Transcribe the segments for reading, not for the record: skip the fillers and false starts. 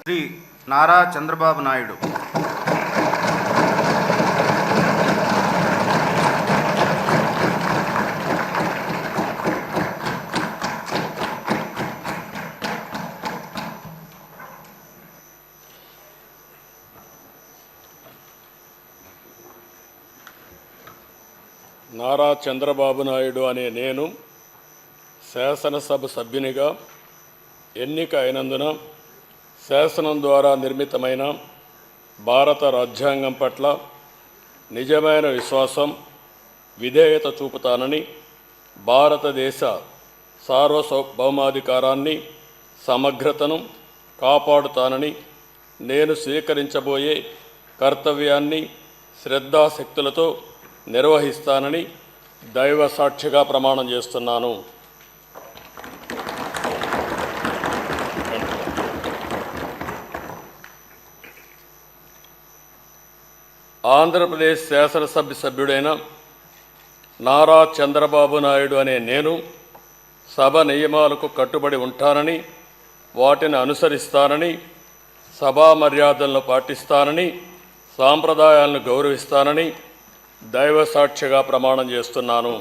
శ్రీ నారా చంద్రబాబు నాయుడు. నారా చంద్రబాబు నాయుడు అనే నేను శాసనసభ సభ్యునిగా ఎన్నిక అయినందున శాసనం ద్వారా నిర్మితమైన భారత రాజ్యాంగం పట్ల నిజమైన విశ్వాసం, విధేయత చూపుతానని, భారతదేశ సార్వభౌమాధికారాన్ని, సమగ్రతను కాపాడుతానని, నేను స్వీకరించబోయే కర్తవ్యాన్ని శ్రద్ధాశక్తులతో నిర్వహిస్తానని దైవ సాక్షిగా ప్రమాణం చేస్తున్నాను. ఆంధ్రప్రదేశ్ శాసనసభ సభ్యుడైన నారా చంద్రబాబు నాయుడు అనే నేను సభ నియమాలకు కట్టుబడి ఉంటానని, వాటిని అనుసరిస్తానని, సభా మర్యాదలను పాటిస్తానని, సాంప్రదాయాలను గౌరవిస్తానని దైవ సాక్షిగా ప్రమాణం చేస్తున్నాను.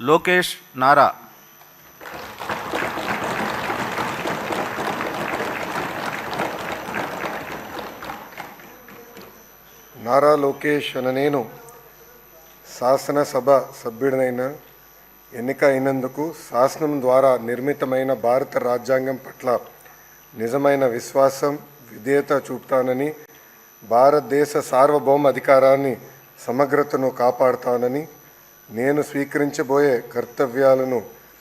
లోకేష్ నారా. నారా లోకేష్ అనే నేను శాసనసభ సభ్యుడినైన ఎన్నిక అయినందుకు శాసనం ద్వారా నిర్మితమైన భారత రాజ్యాంగం పట్ల నిజమైన విశ్వాసం, విధేయత చూపుతానని, భారతదేశ సార్వభౌమ అధికారాన్ని, సమగ్రతను కాపాడుతానని, నేను స్వీకరించబోయే కర్తవ్యాలను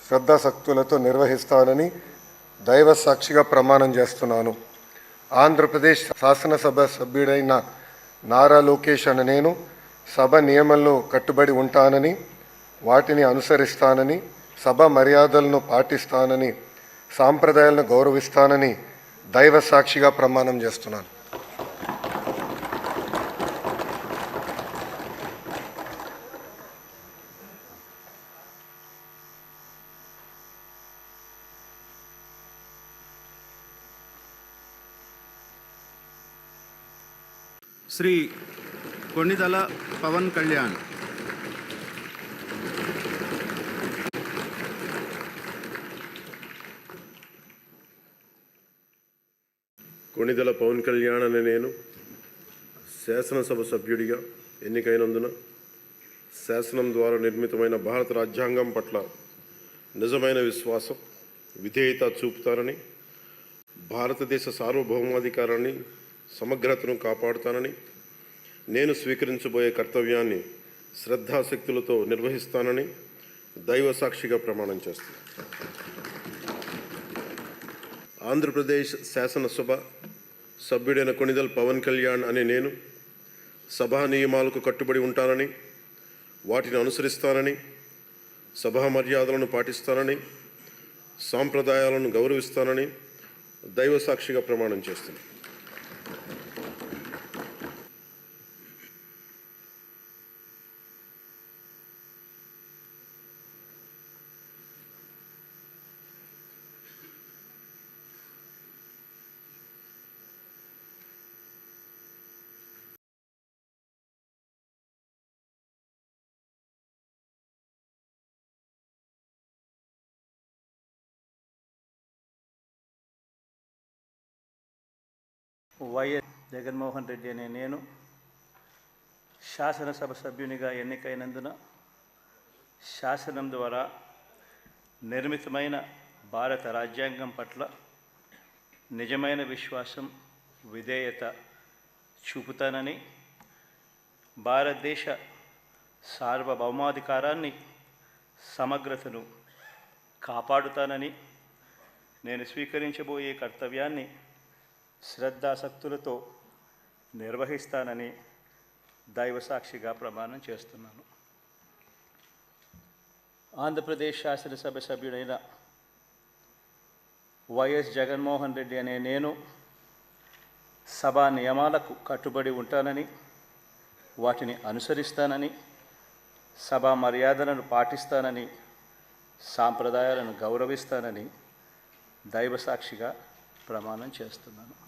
శ్రద్ధాశక్తులతో నిర్వహిస్తానని దైవ సాక్షిగా ప్రమాణం చేస్తున్నాను. ఆంధ్రప్రదేశ్ శాసనసభ సభ్యుడైన నారా లోకేష్ అనే నేను సభ నియమాలను కట్టుబడి ఉంటానని, వాటిని అనుసరిస్తానని, సభ మర్యాదలను పాటిస్తానని, సాంప్రదాయాలను గౌరవిస్తానని దైవ సాక్షిగా ప్రమాణం చేస్తున్నాను. శ్రీ కొణిదెల పవన్ కళ్యాణ్. కొణిదెల పవన్ కళ్యాణ్ అనే నేను శాసనసభ సభ్యుడిగా ఎన్నికైనందున శాసనం ద్వారా నిర్మితమైన భారత రాజ్యాంగం పట్ల నిజమైన విశ్వాసం, విధేయత చూపుతానని, భారతదేశ సార్వభౌమాధికారాన్ని, సమగ్రతను కాపాడుతానని, నేను స్వీకరించబోయే కర్తవ్యాన్ని శ్రద్ధాశక్తులతో నిర్వహిస్తానని దైవ సాక్షిగా ప్రమాణం చేస్తాను. ఆంధ్రప్రదేశ్ శాసనసభ సభ్యుడైన కొణిదెల పవన్ కళ్యాణ్ అనే నేను సభా నియమాలకు కట్టుబడి ఉంటానని, వాటిని అనుసరిస్తానని, సభా మర్యాదలను పాటిస్తానని, సాంప్రదాయాలను గౌరవిస్తానని దైవ సాక్షిగా ప్రమాణం చేస్తున్నాను. వైఎస్ జగన్మోహన్ రెడ్డి అనే నేను శాసనసభ సభ్యునిగా ఎన్నికైనందున శాసనం ద్వారా నిర్మితమైన భారత రాజ్యాంగం పట్ల నిజమైన విశ్వాసం, విధేయత చూపుతానని, భారతదేశ సార్వభౌమాధికారాన్ని, సమగ్రతను కాపాడుతానని, నేను స్వీకరించబోయే కర్తవ్యాన్ని శ్రద్ధాసక్తులతో నిర్వహిస్తానని దైవసాక్షిగా ప్రమాణం చేస్తున్నాను. ఆంధ్రప్రదేశ్ శాసనసభ సభ్యుడైన వైఎస్ జగన్మోహన్ రెడ్డి అనే నేను సభా నియమాలకు కట్టుబడి ఉంటానని, వాటిని అనుసరిస్తానని, సభా మర్యాదలను పాటిస్తానని, సాంప్రదాయాలను గౌరవిస్తానని దైవసాక్షిగా ప్రమాణం చేస్తున్నాను.